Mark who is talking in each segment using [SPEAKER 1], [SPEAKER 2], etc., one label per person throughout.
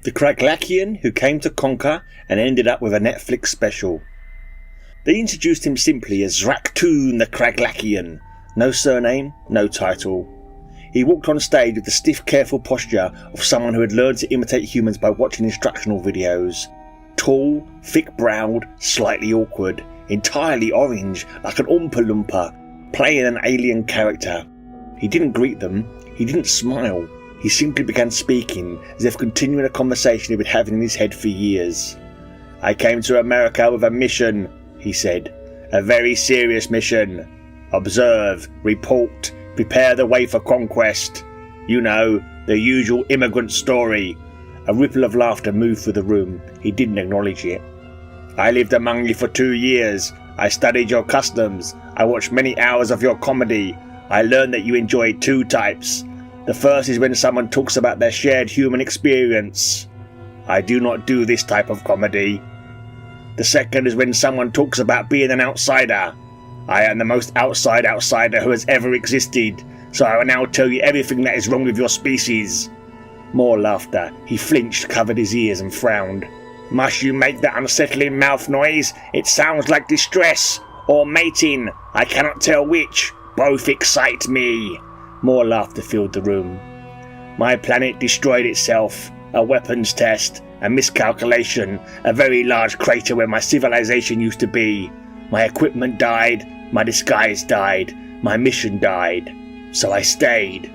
[SPEAKER 1] The Kraglakian who came to conquer and ended up with a Netflix special. They introduced him simply as Zraktoon the Kraglakian. No surname, no title. He walked on stage with the stiff, careful posture of someone who had learned to imitate humans by watching instructional videos. Tall, thick-browed, slightly awkward, entirely orange, like an Oompa Loompa, playing an alien character. He didn't greet them, he didn't smile. He simply began speaking, as if continuing a conversation he'd been having in his head for years. "I came to America with a mission," he said. "A very serious mission. Observe, report, prepare the way for conquest. You know, the usual immigrant story." A ripple of laughter moved through the room. He didn't acknowledge it. "I lived among you for 2 years. I studied your customs. I watched many hours of your comedy. I learned that you enjoy 2 types. The first is when someone talks about their shared human experience. I do not do this type of comedy. The second is when someone talks about being an outsider. I am the most outsider who has ever existed, so I will now tell you everything that is wrong with your species." More laughter. He flinched, covered his ears and frowned. "Must you make that unsettling mouth noise? It sounds like distress, or mating. I cannot tell which. Both excite me." More laughter filled the room. "My planet destroyed itself. A weapons test. A miscalculation. A very large crater where my civilization used to be. My equipment died. My disguise died. My mission died. So I stayed.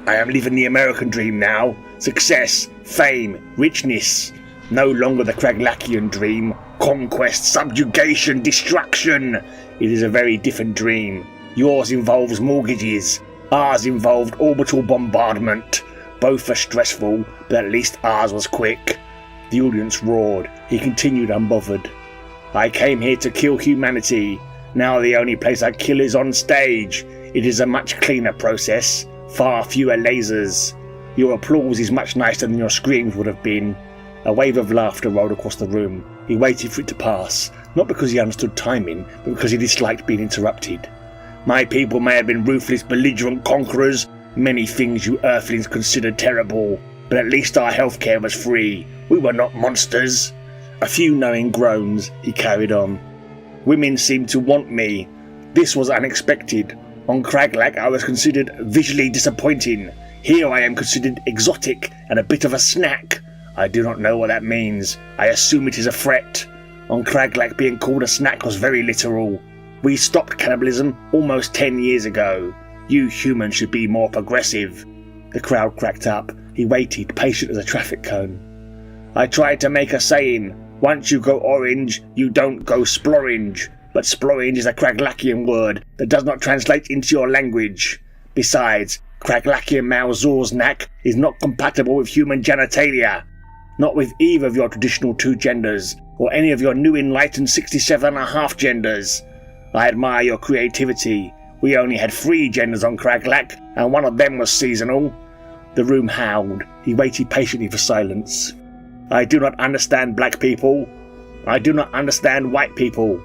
[SPEAKER 1] I am living the American dream now. Success, fame, richness. No longer the Kraglakian dream. Conquest, subjugation, destruction. It is a very different dream. Yours involves mortgages. Ours involved orbital bombardment. Both are stressful, but at least ours was quick." The audience roared. He continued unbothered. "I came here to kill humanity. Now the only place I kill is on stage. It is a much cleaner process. Far fewer lasers. Your applause is much nicer than your screams would have been." A wave of laughter rolled across the room. He waited for it to pass, not because he understood timing, but because he disliked being interrupted. "My people may have been ruthless, belligerent conquerors, many things you Earthlings considered terrible, but at least our healthcare was free. We were not monsters." A few knowing groans. He carried on. "Women seemed to want me. This was unexpected. On Kraglak I was considered visually disappointing. Here I am considered exotic and a bit of a snack. I do not know what that means. I assume it is a threat. On Kraglak being called a snack was very literal. We stopped cannibalism almost 10 years ago. You humans should be more progressive." The crowd cracked up. He waited, patient as a traffic cone. "I tried to make a saying. Once you go orange, you don't go splorange. But splorange is a Kraglakian word that does not translate into your language. Besides, Kraglakian male Zorznak is not compatible with human genitalia. Not with either of your traditional 2 genders, or any of your new enlightened 67.5 genders. I admire your creativity. We only had 3 genders on Kraglak, and one of them was seasonal." The room howled. He waited patiently for silence. "I do not understand black people. I do not understand white people.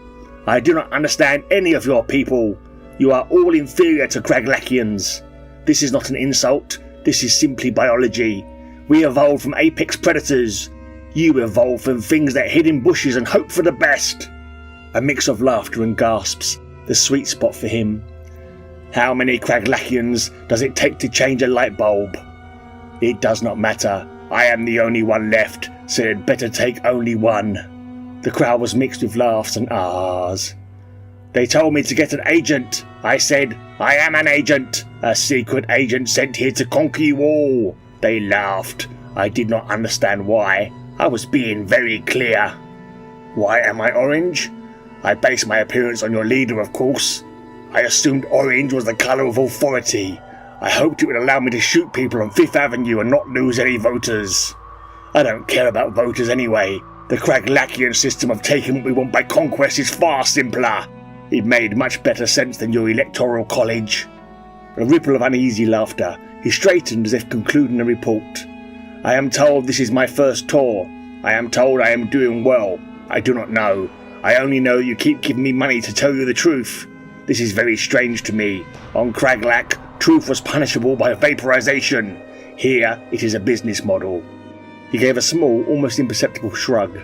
[SPEAKER 1] I do not understand any of your people. You are all inferior to Kraglakians. This is not an insult. This is simply biology. We evolved from apex predators. You evolved from things that hid in bushes and hoped for the best." A mix of laughter and gasps. The sweet spot for him. "How many Kraglakians does it take to change a light bulb?" "It does not matter. I am the only one left, so it'd better take only one." The crowd was mixed with laughs and ahs. "They told me to get an agent. I said, I am an agent. A secret agent sent here to conquer you all." They laughed. I did not understand why. I was being very clear. "Why am I orange? I base my appearance on your leader, of course. I assumed orange was the colour of authority. I hoped it would allow me to shoot people on 5th Avenue and not lose any voters. I don't care about voters anyway. The Kraglakian system of taking what we want by conquest is far simpler. It made much better sense than your electoral college." A ripple of uneasy laughter. He straightened as if concluding a report. "I am told this is my first tour. I am told I am doing well. I do not know. I only know you keep giving me money to tell you the truth. This is very strange to me. On Kraglak, truth was punishable by vaporization. Here, it is a business model." He gave a small, almost imperceptible shrug.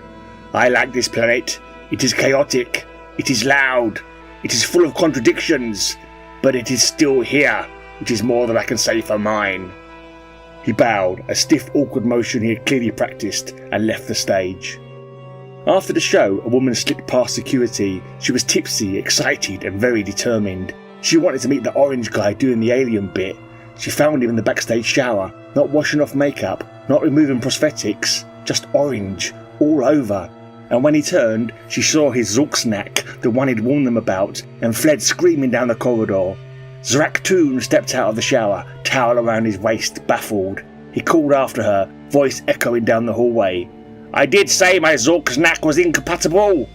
[SPEAKER 1] I like this planet. It is chaotic. It is loud. It is full of contradictions. But it is still here, which is more than I can say for mine. He bowed, a stiff, awkward motion he had clearly practiced, and left the stage. After the show, a woman slipped past security. She was tipsy, excited, and very determined. She wanted to meet the orange guy doing the alien bit. She found him in the backstage shower, not washing off makeup, not removing prosthetics, just orange, all over. And when he turned, she saw his Zork-snack, the one he'd warned them about, and fled screaming down the corridor. Zrak-Toon stepped out of the shower, towel around his waist, baffled. He called after her, voice echoing down the hallway. I did say my Zork-snack was incompatible!